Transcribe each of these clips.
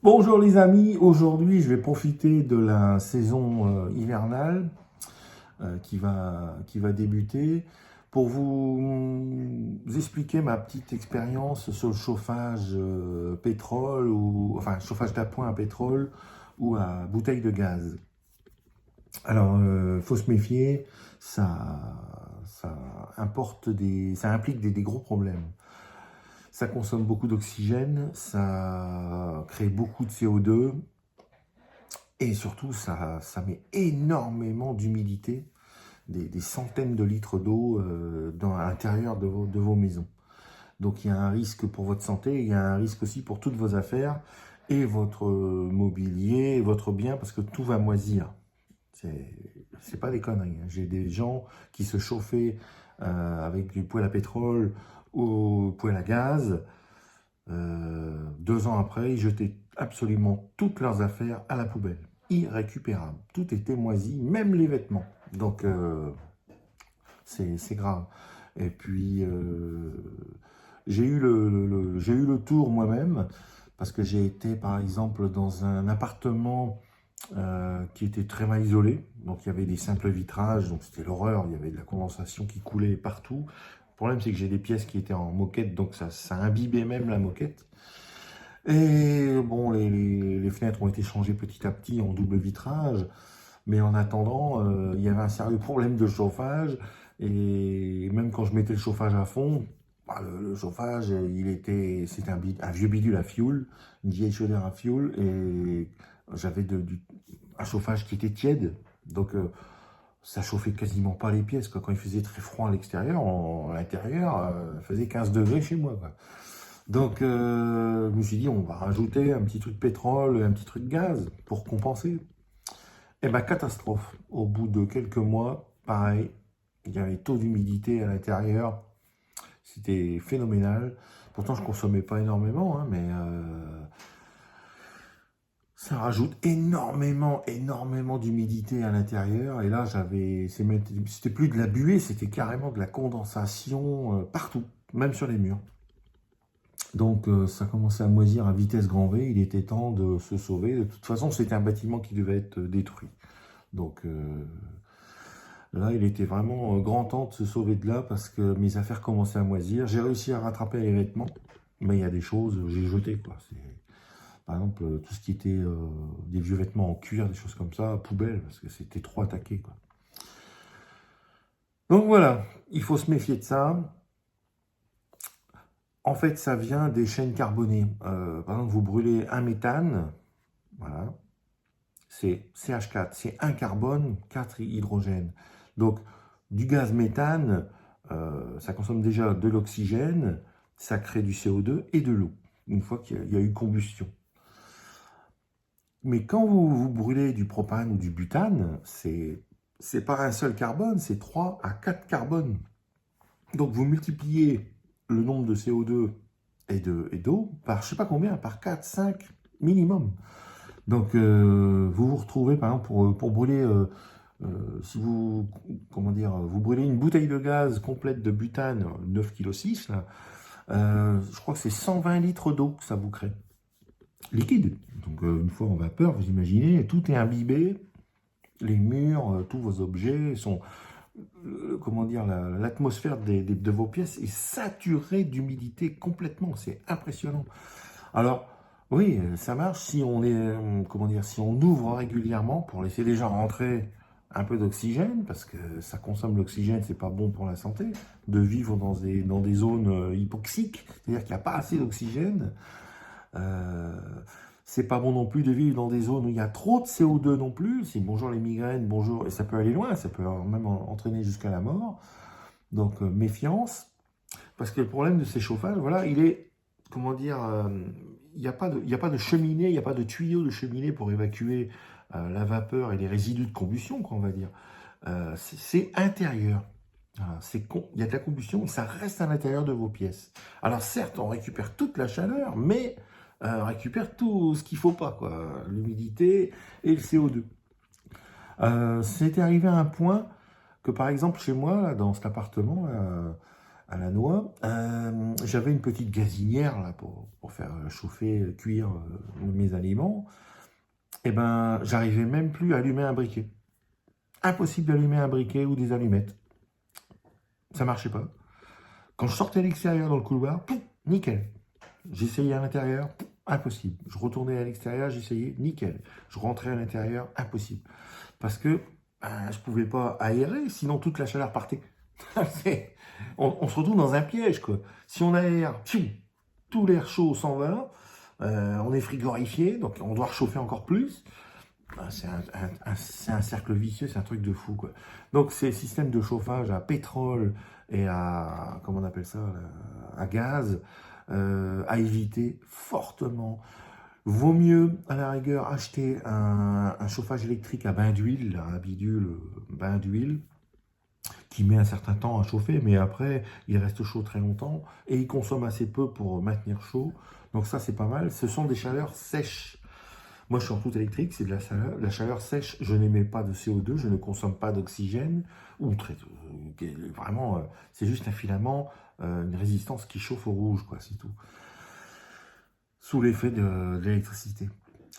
Bonjour les amis, aujourd'hui je vais profiter de la saison hivernale qui va débuter pour vous expliquer ma petite expérience sur le chauffage pétrole ou enfin chauffage d'appoint à pétrole ou à bouteille de gaz. Alors faut se méfier, ça ça implique des gros problèmes. Ça consomme beaucoup d'oxygène, ça crée beaucoup de CO2 et surtout ça met énormément d'humidité, des centaines de litres d'eau à l'intérieur de vos maisons. Donc il y a un risque pour votre santé, il y a un risque aussi pour toutes vos affaires et votre mobilier, et votre bien, parce que tout va moisir. C'est pas des conneries, hein. J'ai des gens qui se chauffaient avec du poêle à pétrole ou poêle à gaz. 2 ans après, ils jetaient absolument toutes leurs affaires à la poubelle. Irrécupérable. Tout était moisi, même les vêtements. Donc, c'est grave. Et puis, j'ai eu le tour moi-même, parce que j'ai été, par exemple, dans un appartement qui était très mal isolé. Donc, il y avait des simples vitrages, donc c'était l'horreur. Il y avait de la condensation qui coulait partout. Le problème, c'est que j'ai des pièces qui étaient en moquette, donc ça imbibait même la moquette. Et bon, les fenêtres ont été changées petit à petit en double vitrage, mais en attendant, il y avait un sérieux problème de chauffage. Et même quand je mettais le chauffage à fond, bah, le chauffage, c'était un vieux bidule à fioul, une vieille chaudière à fioul, et j'avais un chauffage qui était tiède, donc ça chauffait quasiment pas les pièces, quoi. Quand il faisait très froid à l'extérieur, à l'intérieur, il faisait 15 degrés chez moi, quoi. Donc, je me suis dit, on va rajouter un petit truc pétrole, un petit truc gaz pour compenser. Et bien, catastrophe. Au bout de quelques mois, pareil, il y avait taux d'humidité à l'intérieur. C'était phénoménal. Pourtant, je consommais pas énormément, hein, mais ça rajoute énormément d'humidité à l'intérieur. Et là, c'était plus de la buée, c'était carrément de la condensation partout, même sur les murs. Donc ça commençait à moisir à vitesse grand V, il était temps de se sauver. De toute façon, c'était un bâtiment qui devait être détruit. Donc là, il était vraiment grand temps de se sauver de là parce que mes affaires commençaient à moisir. J'ai réussi à rattraper les vêtements, mais il y a des choses, j'ai jeté, quoi. Par exemple, tout ce qui était des vieux vêtements en cuir, des choses comme ça, poubelle, parce que c'était trop attaqué, quoi. Donc voilà, il faut se méfier de ça. En fait, ça vient des chaînes carbonées. Par exemple, vous brûlez un méthane, voilà, c'est CH4, c'est un carbone, 4 hydrogènes. Donc, du gaz méthane, ça consomme déjà de l'oxygène, ça crée du CO2 et de l'eau, une fois qu'il y a eu combustion. Mais quand vous brûlez du propane ou du butane, c'est pas un seul carbone, c'est 3 à 4 carbones. Donc, vous multipliez le nombre de CO2 et d'eau par je sais pas combien, par 4, 5 minimum. Donc vous vous retrouvez par exemple pour brûler, si vous, comment dire, vous brûlez une bouteille de gaz complète de butane, 9,6 kg là, je crois que c'est 120 litres d'eau que ça vous crée, liquide. Donc une fois en vapeur, vous imaginez, tout est imbibé, les murs, tous vos objets sont, comment dire, l'atmosphère de vos pièces est saturée d'humidité complètement, c'est impressionnant. Alors, oui, ça marche si on est, comment dire, si on ouvre régulièrement pour laisser déjà rentrer un peu d'oxygène, parce que ça consomme l'oxygène, c'est pas bon pour la santé, de vivre dans des zones hypoxiques, c'est-à-dire qu'il n'y a pas assez d'oxygène. Euh, c'est pas bon non plus de vivre dans des zones où il y a trop de CO2 non plus. C'est bonjour les migraines, bonjour, et ça peut aller loin, ça peut même entraîner jusqu'à la mort. Donc méfiance. Parce que le problème de ces chauffages, voilà, il est, comment dire, il y a pas de cheminée, il n'y a pas de tuyau de cheminée pour évacuer la vapeur et les résidus de combustion, quoi, on va dire. C'est intérieur. Voilà, il y a de la combustion, ça reste à l'intérieur de vos pièces. Alors certes, on récupère toute la chaleur, mais on récupère tout ce qu'il faut pas, quoi. L'humidité et le CO2. C'était arrivé à un point que, par exemple, chez moi, là, dans cet appartement, à la noix. J'avais une petite gazinière là, pour faire chauffer, cuire mes aliments. Et ben, j'arrivais même plus à allumer un briquet. Impossible d'allumer un briquet ou des allumettes. Ça marchait pas. Quand je sortais à l'extérieur dans le couloir, pouf, nickel. J'essayais à l'intérieur, pouf, impossible. Je retournais à l'extérieur, j'essayais, nickel. Je rentrais à l'intérieur, impossible. Parce que ben, je ne pouvais pas aérer, sinon toute la chaleur partait. On se retrouve dans un piège, quoi. Si on aère, tchou, tout l'air chaud s'en va, on est frigorifié, donc on doit réchauffer encore plus. Ben, c'est un cercle vicieux, c'est un truc de fou, quoi. Donc ces systèmes de chauffage à pétrole et à, comment on appelle ça, à gaz, à éviter fortement. Vaut mieux, à la rigueur, acheter un chauffage électrique à bain d'huile, un bidule bain d'huile, qui met un certain temps à chauffer, mais après, il reste chaud très longtemps, et il consomme assez peu pour maintenir chaud. Donc ça, c'est pas mal. Ce sont des chaleurs sèches. Moi, je suis en tout électrique, c'est de la chaleur sèche. Je n'émets pas de CO2, je ne consomme pas d'oxygène, ou vraiment, c'est juste un filament, une résistance qui chauffe au rouge, quoi, c'est tout. Sous l'effet de l'électricité.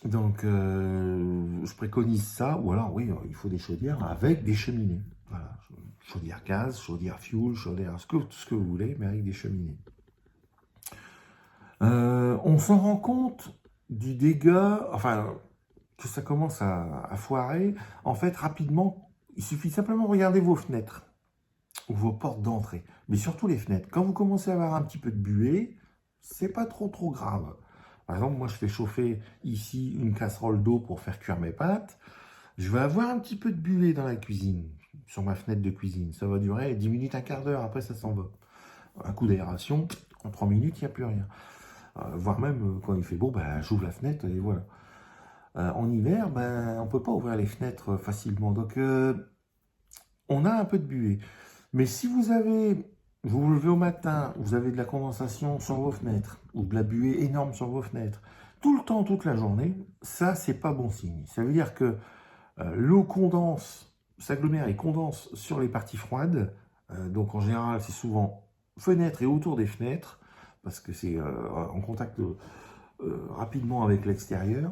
Donc, je préconise ça, ou alors, oui, il faut des chaudières avec des cheminées. Voilà, chaudière gaz, chaudière fuel, chaudière tout ce que vous voulez, mais avec des cheminées. On s'en rend compte du dégât, enfin, que ça commence à foirer. En fait, rapidement, il suffit simplement de regarder vos fenêtres ou vos portes d'entrée, mais surtout les fenêtres. Quand vous commencez à avoir un petit peu de buée, c'est pas trop grave. Par exemple, moi, je fais chauffer ici une casserole d'eau pour faire cuire mes pâtes. Je vais avoir un petit peu de buée dans la cuisine, sur ma fenêtre de cuisine. Ça va durer 10 minutes, un quart d'heure, après ça s'en va. Un coup d'aération, en 3 minutes, il n'y a plus rien. Voire même, quand il fait beau, ben, j'ouvre la fenêtre et voilà. En hiver, ben, on ne peut pas ouvrir les fenêtres facilement. Donc, on a un peu de buée. Mais si vous vous levez au matin, vous avez de la condensation sur vos fenêtres, ou de la buée énorme sur vos fenêtres, tout le temps, toute la journée, ça, c'est pas bon signe. Ça veut dire que l'eau condense, s'agglomère et condense sur les parties froides. Donc en général, c'est souvent fenêtres et autour des fenêtres, parce que c'est en contact rapidement avec l'extérieur.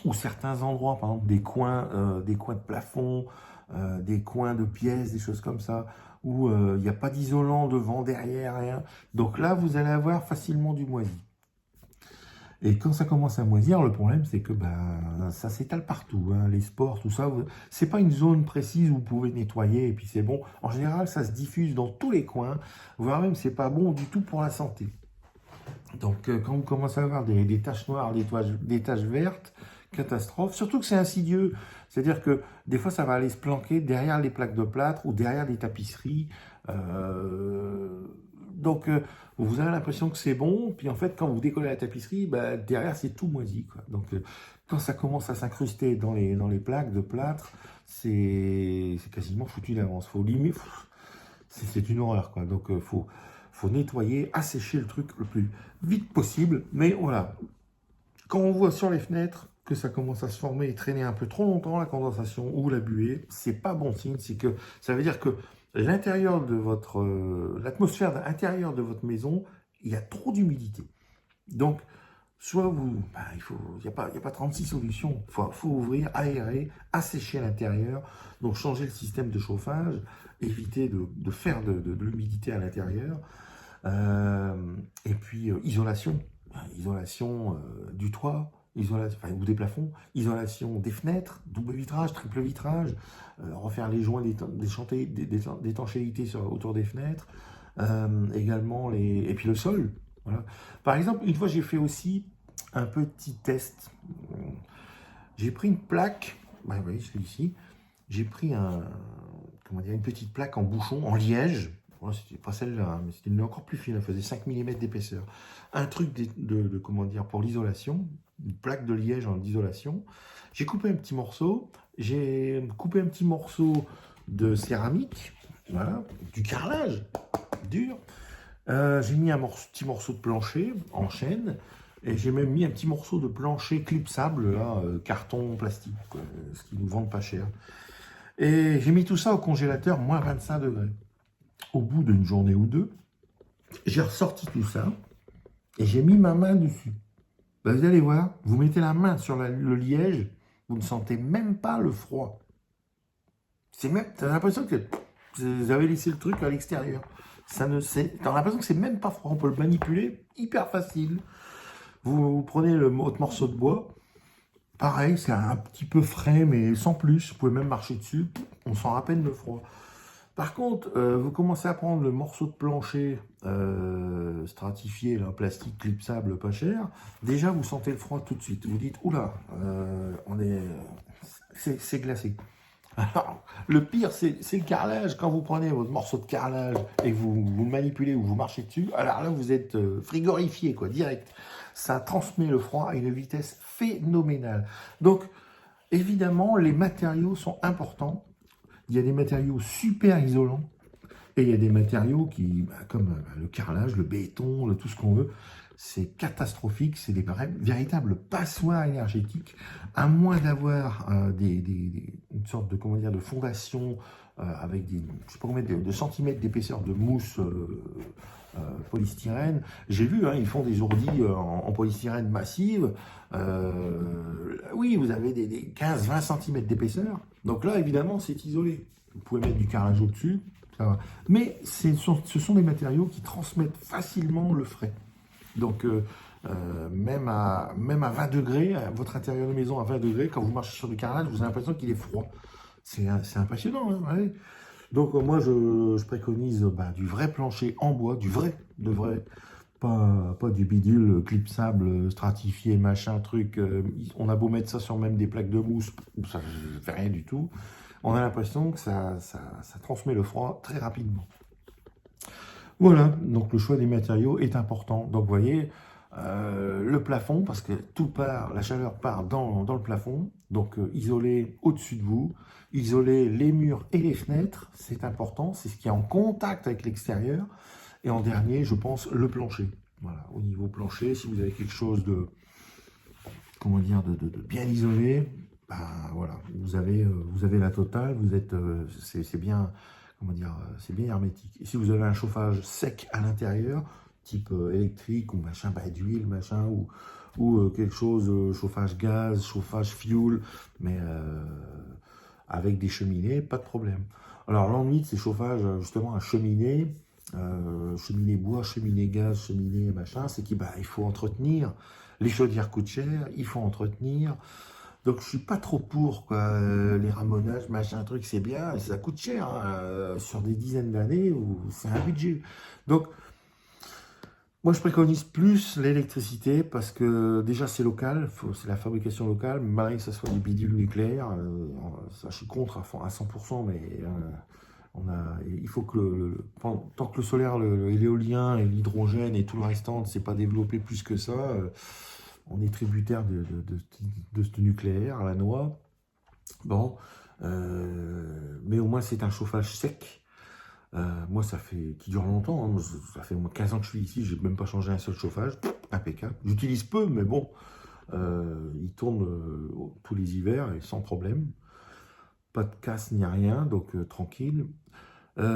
Ou certains endroits, par exemple des coins de plafond, des coins de pièces, des choses comme ça, où il n'y a pas d'isolant devant, derrière, rien. Donc là, vous allez avoir facilement du moisi. Et quand ça commence à moisir, le problème, c'est que ben, ça s'étale partout, hein, les spores, tout ça. C'est pas une zone précise où vous pouvez nettoyer et puis c'est bon. En général, ça se diffuse dans tous les coins, voire même, c'est pas bon du tout pour la santé. Donc, quand vous commencez à avoir des taches noires, des taches vertes, catastrophe. Surtout que c'est insidieux. C'est-à-dire que des fois, ça va aller se planquer derrière les plaques de plâtre ou derrière les tapisseries. Donc, vous avez l'impression que c'est bon. Puis en fait, quand vous décollez la tapisserie, bah, derrière, c'est tout moisi, quoi. Donc, quand ça commence à s'incruster dans les plaques de plâtre, c'est quasiment foutu d'avance. Faut limiter. C'est une horreur, quoi. Donc, faut nettoyer, assécher le truc le plus vite possible. Mais voilà, quand on voit sur les fenêtres que ça commence à se former et traîner un peu trop longtemps, la condensation ou la buée, c'est pas bon signe. C'est que ça veut dire que l'intérieur de l'atmosphère intérieure de votre maison, il y a trop d'humidité. Donc, soit il n'y a pas 36 solutions. Faut ouvrir, aérer, assécher l'intérieur. Donc, changer le système de chauffage, éviter de faire de l'humidité à l'intérieur. Et puis, isolation. Isolation du toit, ou des plafonds, isolation des fenêtres, double vitrage, triple vitrage, refaire les joints d'étanchéité autour des fenêtres, également et puis le sol. Voilà. Par exemple, une fois j'ai fait aussi un petit test. J'ai pris une plaque, vous voyez, je l'ai ici, j'ai pris une petite plaque en bouchon, en liège. Voilà, c'était pas celle-là, hein, mais c'était une encore plus fine, elle faisait 5 mm d'épaisseur. Un truc pour l'isolation, une plaque de liège d'isolation. J'ai coupé un petit morceau, de céramique, voilà, du carrelage dur. J'ai mis un petit morceau de plancher en chaîne, et j'ai même mis un petit morceau de plancher clipsable, là, carton, plastique, ce qu'ils nous vendent pas cher. Et j'ai mis tout ça au congélateur, moins 25 degrés. au bout d'une journée ou deux, j'ai ressorti tout ça et j'ai mis ma main dessus. Ben, vous allez voir, vous mettez la main sur le liège, vous ne sentez même pas le froid. C'est même, t'as l'impression que vous avez laissé le truc à l'extérieur. T'as l'impression que c'est même pas froid. On peut le manipuler hyper facile. Vous prenez votre morceau de bois. Pareil, c'est un petit peu frais, mais sans plus. Vous pouvez même marcher dessus. On sent à peine le froid. Par contre, vous commencez à prendre le morceau de plancher stratifié, là, plastique clipsable pas cher. Déjà, vous sentez le froid tout de suite. Vous dites, oula, c'est glacé. Alors, le pire, c'est le carrelage. Quand vous prenez votre morceau de carrelage et que vous le manipulez ou vous marchez dessus, alors là, vous êtes frigorifié, quoi, direct. Ça transmet le froid à une vitesse phénoménale. Donc, évidemment, les matériaux sont importants. Il y a des matériaux super isolants et il y a des matériaux qui, comme le carrelage, le béton, tout ce qu'on veut, c'est catastrophique, c'est des véritables passoires énergétiques, à moins d'avoir une sorte de, comment dire, de fondation avec des, je sais pas combien de centimètres d'épaisseur de mousse polystyrène. J'ai vu, hein, ils font des ourdis en polystyrène massive. Oui, vous avez des 15-20 cm d'épaisseur. Donc là, évidemment, c'est isolé. Vous pouvez mettre du carrelage au-dessus. Mais ce sont des matériaux qui transmettent facilement le frais. Donc, même à 20 degrés, votre intérieur de maison à 20 degrés, quand vous marchez sur du carrelage, vous avez l'impression qu'il est froid. C'est impressionnant, hein, ouais. Donc, moi, je préconise du vrai plancher en bois, de vrai, pas du bidule clipsable, stratifié, machin, truc. On a beau mettre ça sur même des plaques de mousse, ça ne fait rien du tout. On a l'impression que ça transmet le froid très rapidement. Voilà, donc le choix des matériaux est important. Donc vous voyez, le plafond, parce que la chaleur part dans le plafond, donc isoler au-dessus de vous, isoler les murs et les fenêtres, c'est important, c'est ce qui est en contact avec l'extérieur. Et en dernier, je pense, le plancher. Voilà, au niveau plancher, si vous avez quelque chose de, comment dire, de bien isolé, voilà, vous avez la totale, c'est bien, comment dire, c'est bien hermétique. Et si vous avez un chauffage sec à l'intérieur, type électrique ou machin, d'huile, machin, ou quelque chose, chauffage gaz, chauffage fuel, mais avec des cheminées, pas de problème. Alors l'ennui de ces chauffages, justement, à cheminée, cheminée bois, cheminée gaz, cheminée machin, c'est qu'il faut entretenir. Les chaudières coûtent cher, il faut entretenir. Donc je suis pas trop pour quoi. Les ramonages, machin, truc, c'est bien, ça coûte cher hein, sur des dizaines d'années, c'est un budget. Donc moi je préconise plus l'électricité parce que déjà c'est local, c'est la fabrication locale, malgré que ce soit des bidules nucléaires, ça je suis contre à 100%, mais il faut que tant que le solaire, l'éolien et l'hydrogène et tout le restant ne s'est pas développé plus que ça, on est tributaire de ce nucléaire à la noix. Bon, mais au moins c'est un chauffage sec. Moi, qui dure longtemps, hein. Ça fait au moins 15 ans que je suis ici, j'ai même pas changé un seul chauffage, impeccable. J'utilise peu, mais bon, il tourne tous les hivers et sans problème. Pas de casse ni rien, donc tranquille. Alors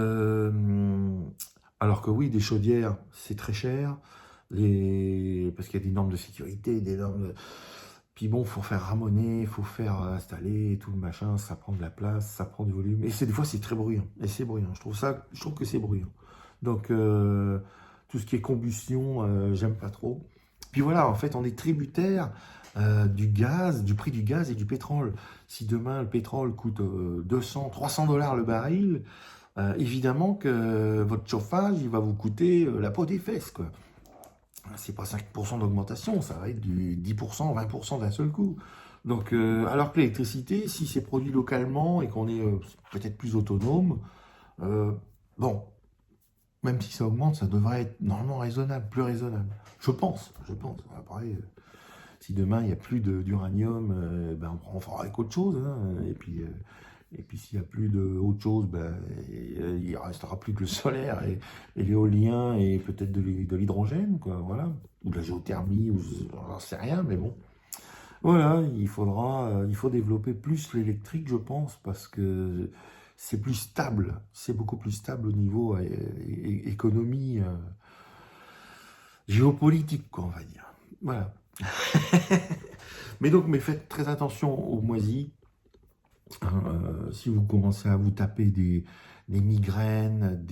que oui, des chaudières, c'est très cher, parce qu'il y a des normes de sécurité, des normes. Puis bon, il faut faire ramoner, il faut faire installer et tout le machin, ça prend de la place, ça prend du volume. Et des fois, c'est très bruyant. Et c'est bruyant. Je trouve que c'est bruyant. Donc, tout ce qui est combustion, j'aime pas trop. Puis voilà, en fait, on est tributaire du gaz, du prix du gaz et du pétrole. Si demain, le pétrole coûte 200, 300 $ le baril, évidemment que votre chauffage, il va vous coûter la peau des fesses, quoi. C'est pas 5% d'augmentation, ça va être du 10%, 20% d'un seul coup. Donc, alors que l'électricité, si c'est produit localement et qu'on est peut-être plus autonome, bon, même si ça augmente, ça devrait être normalement raisonnable, plus raisonnable. Je pense. Après, si demain il n'y a plus d'uranium, on fera avec autre chose, hein. Et puis s'il n'y a plus d'autre chose, il ne restera plus que le solaire et l'éolien et peut-être de l'hydrogène, quoi, voilà. Ou de la géothermie, ou j'en sais rien, mais bon. Voilà, il faut développer plus l'électrique, je pense, parce que c'est plus stable, c'est beaucoup plus stable au niveau économie, géopolitique, quoi, on va dire. Voilà. Mais faites très attention aux moisies. Hein, si vous commencez à vous taper des migraines,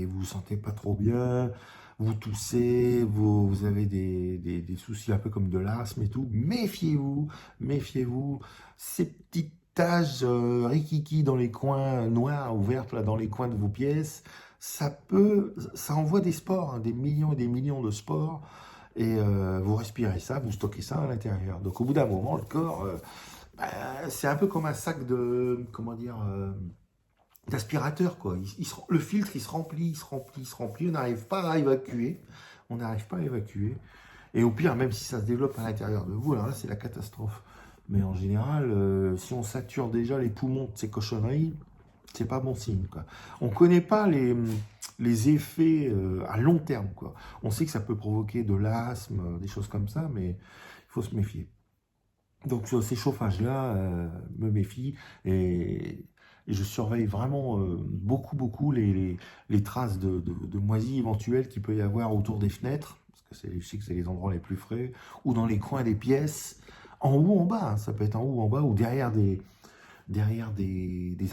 vous vous sentez pas trop bien, vous toussez, vous avez des soucis un peu comme de l'asthme et tout, méfiez-vous, méfiez-vous. Ces petites taches rikiki dans les coins noirs, ouvertes là, dans les coins de vos pièces, ça envoie des spores, hein, des millions et des millions de spores, et vous respirez ça, vous stockez ça à l'intérieur. Donc au bout d'un moment, le corps, bah, c'est un peu comme un sac de, comment dire, d'aspirateur, quoi. Le filtre, il se remplit, il se remplit, il se remplit, on n'arrive pas à évacuer, on n'arrive pas à évacuer. Et au pire, même si ça se développe à l'intérieur de vous, alors là, c'est la catastrophe. Mais en général, si on sature déjà les poumons de ces cochonneries, c'est pas bon signe, quoi. On connaît pas les effets à long terme, quoi. On sait que ça peut provoquer de l'asthme, des choses comme ça, mais il faut se méfier. Donc sur ces chauffages-là, me méfie et je surveille vraiment beaucoup, beaucoup les traces de moisies éventuelles qu'il peut y avoir autour des fenêtres, parce que je sais que c'est les endroits les plus frais, ou dans les coins des pièces, en haut ou en bas, hein, ça peut être en haut ou en bas, ou derrière des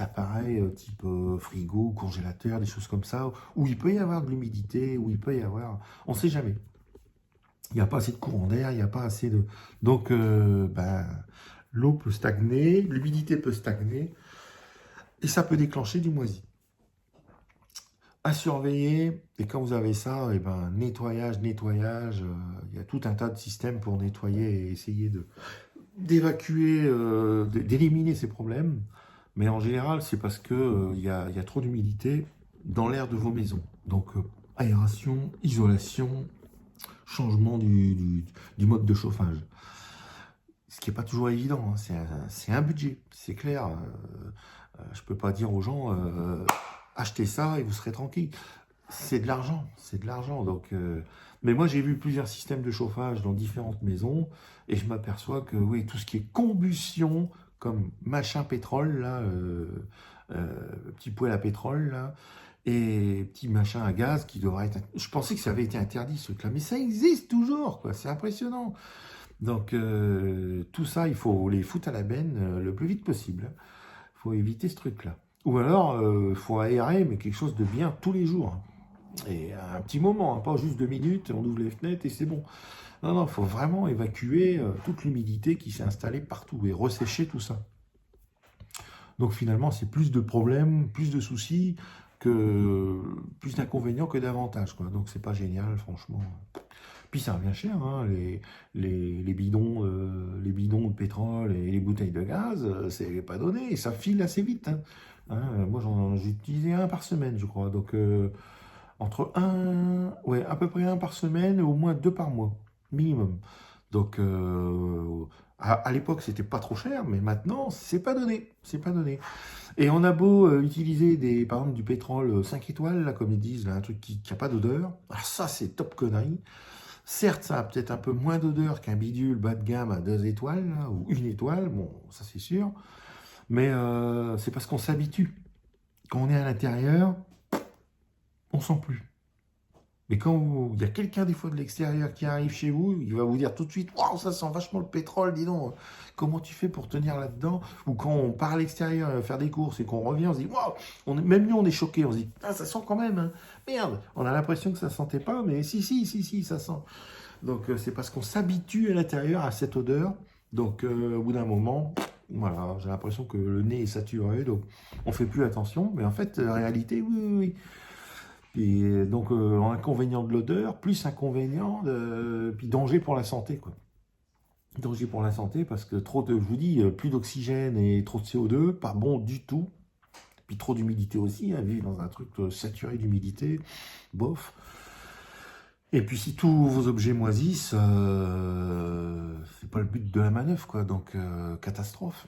appareils type frigo, congélateur, des choses comme ça, où il peut y avoir de l'humidité, où il peut y avoir... On ne sait jamais. Il n'y a pas assez de courant d'air, il n'y a pas assez de... Donc, l'eau peut stagner, l'humidité peut stagner, et ça peut déclencher du moisi. À surveiller, et quand vous avez ça, nettoyage, il y a tout un tas de systèmes pour nettoyer et essayer d'évacuer, d'éliminer ces problèmes. Mais en général, c'est parce que il y a trop d'humidité dans l'air de vos maisons. Donc, aération, isolation, changement du mode de chauffage. Ce qui n'est pas toujours évident, hein. C'est un budget, c'est clair. Je ne peux pas dire aux gens, achetez ça et vous serez tranquille. C'est de l'argent, c'est de l'argent. Donc, mais moi, j'ai vu plusieurs systèmes de chauffage dans différentes maisons et je m'aperçois que oui, tout ce qui est combustion, comme machin pétrole, là, petit poêle à pétrole, là, et petit machin à gaz qui devrait être... Je pensais que ça avait été interdit, ce truc-là, mais ça existe toujours, quoi. C'est impressionnant. Donc, tout ça, il faut les foutre à la benne le plus vite possible. Il faut éviter ce truc-là. Ou alors, il faut aérer, mais quelque chose de bien tous les jours. Et un petit moment, hein, pas juste 2 minutes, on ouvre les fenêtres et c'est bon. Non, non, il faut vraiment évacuer toute l'humidité qui s'est installée partout et ressécher tout ça. Donc finalement, c'est plus de problèmes, plus de soucis, plus d'inconvénients que d'avantages, quoi. Donc c'est pas génial, franchement. Puis ça revient cher, hein, les bidons de pétrole et les bouteilles de gaz, c'est pas donné, et ça file assez vite, hein. Moi, j'ai utilisé un par semaine, je crois. Donc, ouais, à peu près un par semaine, au moins 2 par mois, minimum. Donc, à l'époque, c'était pas trop cher, mais maintenant, c'est pas donné. C'est pas donné. Et on a beau utiliser par exemple, du pétrole 5 étoiles, là, comme ils disent, là, un truc qui n'a pas d'odeur. Alors ça, c'est top connerie. Certes, ça a peut-être un peu moins d'odeur qu'un bidule bas de gamme à 2 étoiles, là, ou 1 étoile, bon, ça c'est sûr. Mais c'est parce qu'on s'habitue. Quand on est à l'intérieur, on sent plus. Mais quand il y a quelqu'un des fois de l'extérieur qui arrive chez vous, il va vous dire tout de suite, waouh, ça sent vachement le pétrole, dis donc, comment tu fais pour tenir là-dedans? Ou quand on part à l'extérieur faire des courses et qu'on revient, on se dit, waouh, même nous on est choqués, on se dit, ah, ça sent quand même, hein. Merde, on a l'impression que ça sentait pas, mais si, ça sent. Donc c'est parce qu'on s'habitue à l'intérieur à cette odeur. Donc au bout d'un moment, voilà, j'ai l'impression que le nez est saturé, donc on fait plus attention. Mais en fait, en réalité, oui, oui, oui. Et donc, inconvénient de l'odeur, plus inconvénient, puis danger pour la santé, quoi. Danger pour la santé, parce que je vous dis, plus d'oxygène et trop de CO2, pas bon du tout. Puis trop d'humidité aussi, hein, vivre dans un truc saturé d'humidité, bof. Et puis si tous vos objets moisissent, c'est pas le but de la manœuvre, quoi. Donc, catastrophe.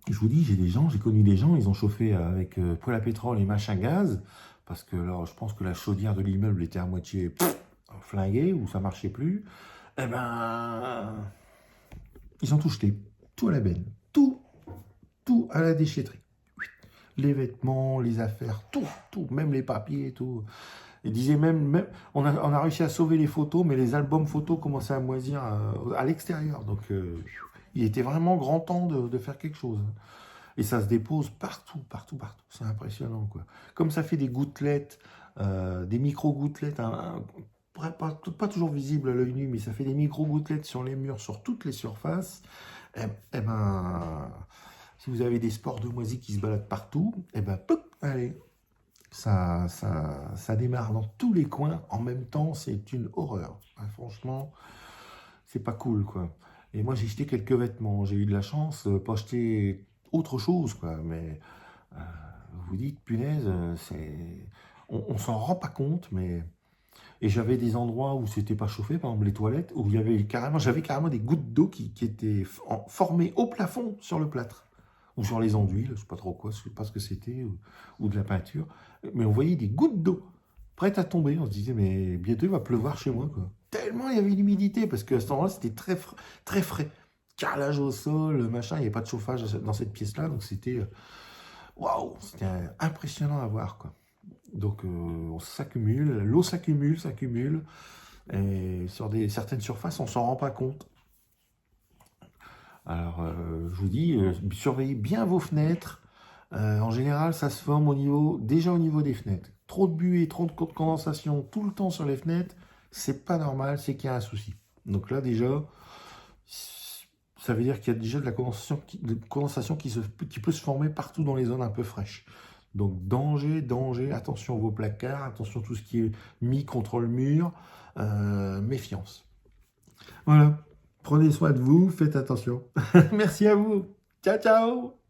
Je vous dis, j'ai connu des gens, ils ont chauffé avec poêle à pétrole et machin gaz, parce que alors, je pense que la chaudière de l'immeuble était à moitié flinguée, ou ça marchait plus. Eh ben, ils ont tout jeté, tout à la benne, tout à la déchetterie. les vêtements, les affaires, tout, même les papiers, tout. Il disait on a réussi à sauver les photos, mais les albums photos commençaient à moisir à l'extérieur. Donc, il était vraiment grand temps de faire quelque chose. Et ça se dépose partout, partout, partout. C'est impressionnant, quoi. Comme ça fait des gouttelettes, des micro-gouttelettes, pas toujours visibles à l'œil nu, mais ça fait des micro-gouttelettes sur les murs, sur toutes les surfaces. Eh ben, si vous avez des spores de moisi qui se baladent partout, eh ben, pop, allez, ça démarre dans tous les coins. En même temps, c'est une horreur. Franchement, c'est pas cool, quoi. Et moi, j'ai jeté quelques vêtements. J'ai eu de la chance, pas acheter autre chose, quoi. Mais euh, vous vous dites, punaise, on s'en rend pas compte, mais... Et j'avais des endroits où c'était pas chauffé, par exemple les toilettes, où j'avais carrément des gouttes d'eau qui étaient formées au plafond sur le plâtre. Ou sur les enduits, je sais pas trop quoi, je sais pas ce que c'était, ou de la peinture. Mais on voyait des gouttes d'eau prêtes à tomber. On se disait, mais bientôt il va pleuvoir chez moi, quoi. Tellement il y avait l'humidité, parce qu'à cet endroit-là, c'était très, très frais. Carrelage au sol, machin, il n'y avait pas de chauffage dans cette pièce-là, donc c'était waouh, c'était impressionnant à voir, quoi. Donc on s'accumule, l'eau s'accumule, et sur certaines surfaces, on s'en rend pas compte. Alors je vous dis, surveillez bien vos fenêtres. En général, ça se forme déjà au niveau des fenêtres. Trop de buée, trop de condensation tout le temps sur les fenêtres, c'est pas normal, c'est qu'il y a un souci. Donc là déjà, ça veut dire qu'il y a déjà de la condensation qui peut se former partout dans les zones un peu fraîches. Donc danger, danger, attention à vos placards, attention à tout ce qui est mis contre le mur, méfiance. Voilà, prenez soin de vous, faites attention. Merci à vous. Ciao, ciao.